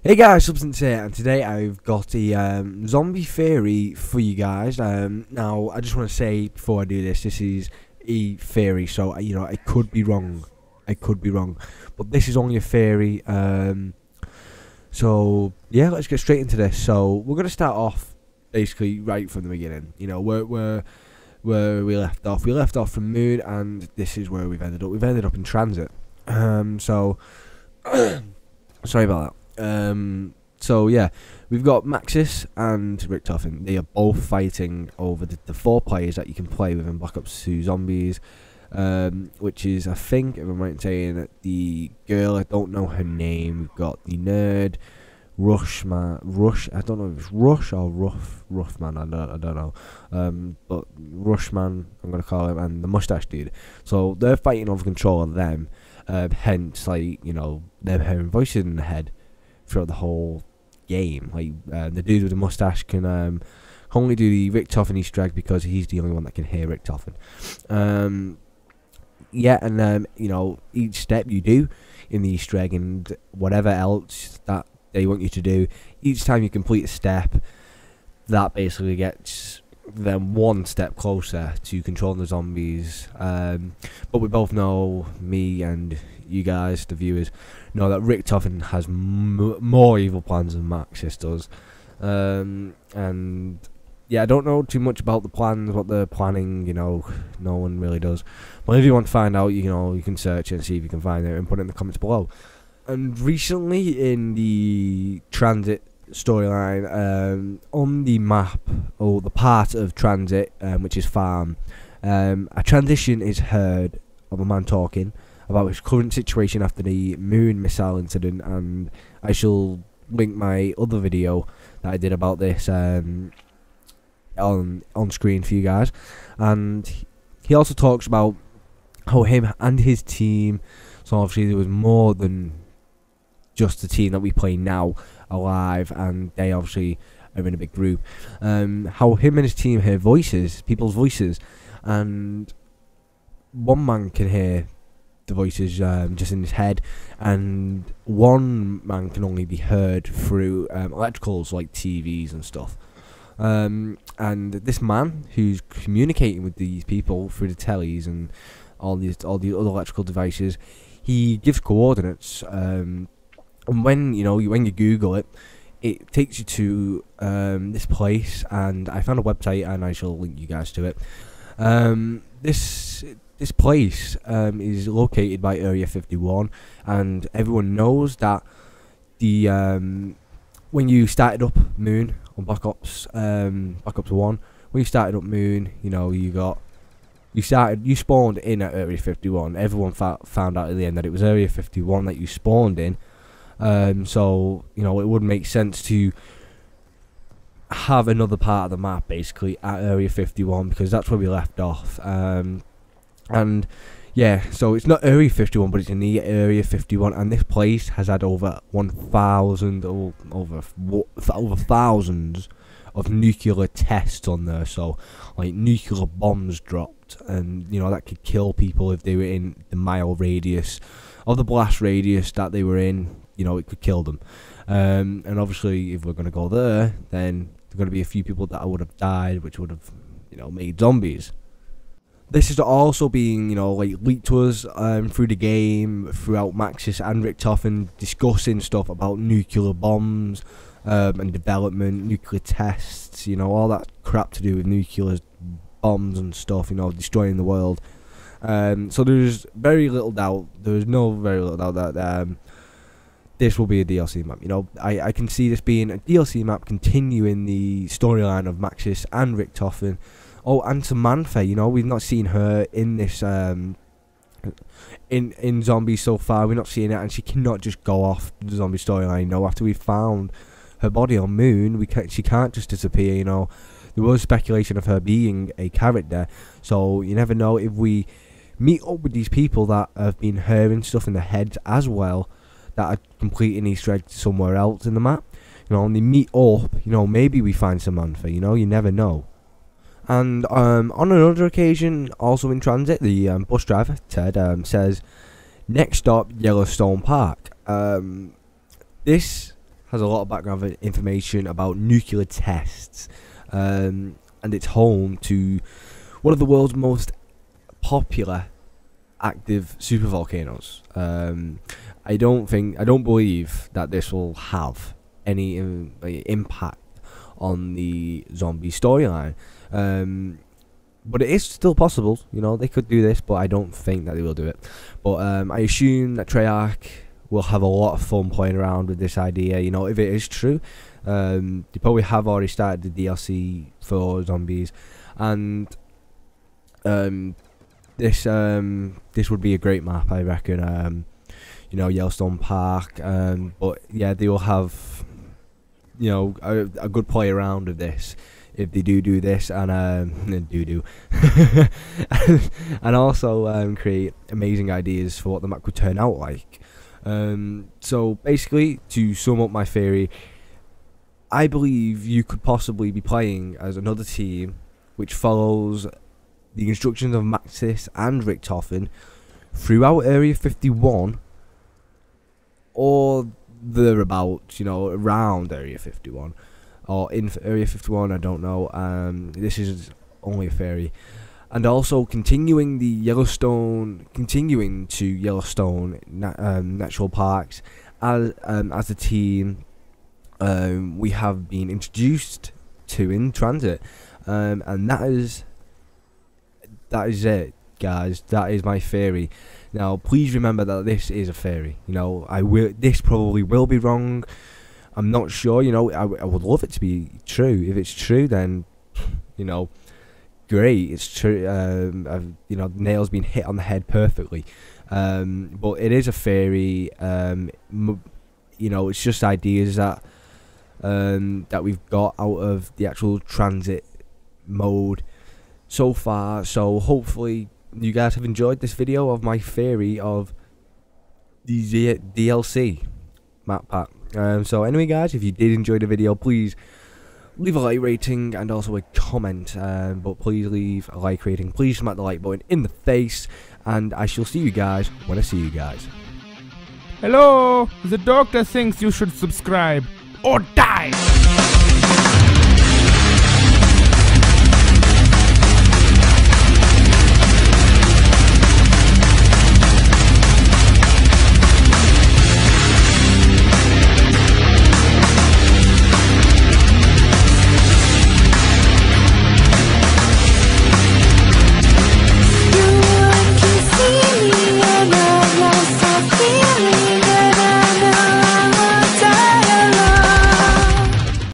Hey guys, Substance here, and today I've got a zombie theory for you guys. Now, I just want to say before I do this, this is a theory, so I could be wrong. I could be wrong, but this is only a theory. So yeah, let's get straight into this. So we're gonna start off basically right from the beginning. Where we left off. We left off from Moon, and this is where we've ended up. We've ended up in transit. So sorry about that. So yeah, we've got Maxis and Richtofen. They are both fighting over the 4 players that you can play with in Black Ops 2 Zombies, which is, I think, if I'm right in saying, the girl, I don't know her name. We've got the nerd, Rush, I don't know if it's Rush or Ruffman, I don't know, but Rushman, I'm going to call him, and the mustache dude. So they're fighting over control of them, hence, them hearing voices in the head throughout the whole game. The dude with the mustache can only do the Richtofen Easter egg because he's the only one that can hear Richtofen. Each step you do in the Easter egg and whatever else that they want you to do, each time you complete a step, that basically gets them 1 step closer to controlling the zombies. But we both know, me and you guys, the viewers, know that Richtofen has more evil plans than Maxis does. And yeah, I don't know too much about the plans, what they're planning. No one really does. But if you want to find out, you can search it and see if you can find it and put it in the comments below. And recently in the transit storyline, on the map, or the part of transit, which is farm, a transition is heard of a man talking about his current situation after the Moon missile incident, and I shall link my other video that I did about this on screen for you guys. And he also talks about how him and his team, so obviously there was more than just the team that we play now alive, and they obviously are in a big group, how him and his team hear voices, people's voices, and one man can hear the voices just in his head, and one man can only be heard through electricals like TVs and stuff. And this man who's communicating with these people through the tellies and all the other electrical devices, he gives coordinates. And when you Google it, it takes you to this place, and I found a website, and I shall link you guys to it. This place is located by Area 51, and everyone knows that the when you started up Moon on Black Ops 1, when you started up Moon, you spawned in at Area 51. Everyone found out at the end that it was Area 51 that you spawned in. So it would make sense to have another part of the map basically at Area 51, because that's where we left off. And yeah, so it's not Area 51, but it's in the Area 51, and this place has had over 1,000 or over thousands of nuclear tests on there. So like nuclear bombs dropped, and that could kill people if they were in the mile radius of the blast radius that they were in. It could kill them. And obviously, if we're going to go there, then there's going to be a few people that would have died, which would have, made zombies. This is also being, leaked to us through the game, throughout Maxis and Richtofen, discussing stuff about nuclear bombs and development, nuclear tests, all that crap to do with nuclear bombs and stuff, destroying the world. So there's very little doubt, very little doubt that this will be a DLC map. I can see this being a DLC map, continuing the storyline of Maxis and Richtofen. Oh, and Samantha, we've not seen her in this in Zombies so far. We're not seeing it, and she cannot just go off the zombie storyline. After we found her body on Moon, she can't just disappear. There was speculation of her being a character, so you never know. If we meet up with these people that have been hearing stuff in their heads as well, that are completing Easter eggs somewhere else in the map, and they meet up, maybe we find Samantha. You never know. And on another occasion, also in transit, the bus driver, Ted, says, next stop, Yellowstone Park. This has a lot of background information about nuclear tests, and it's home to one of the world's most popular active supervolcanoes. I don't believe that this will have any impact on the zombie storyline. But it is still possible, you know, they could do this, but I don't think that they will do it. But I assume that Treyarch will have a lot of fun playing around with this idea, you know, if it is true. They probably have already started the DLC for zombies, and this would be a great map, I reckon. You know, Yellowstone Park, but yeah, they will have, you know, a good play around with this if they do this, and and also create amazing ideas for what the map could turn out like. So basically, to sum up my theory, I believe you could possibly be playing as another team which follows the instructions of Maxis and Richtofen throughout Area 51, or thereabouts, you know, around Area 51. Or in Area 51, I don't know. This is only a theory. And also continuing to Yellowstone Natural Parks as a team we have been introduced to in Transit, and that is it, guys. That is my theory. Now, please remember that this is a theory. You know, this probably will be wrong. I'm not sure, you know, I would love it to be true. If it's true, then, you know, great, it's true. You know, the nail's been hit on the head perfectly. But it is a theory. You know, it's just ideas that we've got out of the actual transit mode so far. So hopefully you guys have enjoyed this video of my theory of the DLC map pack. So anyway, guys, if you did enjoy the video, please leave a like rating and also a comment. But please leave a like rating. Please smack the like button in the face, and I shall see you guys when I see you guys. Hello, the doctor thinks you should subscribe or die.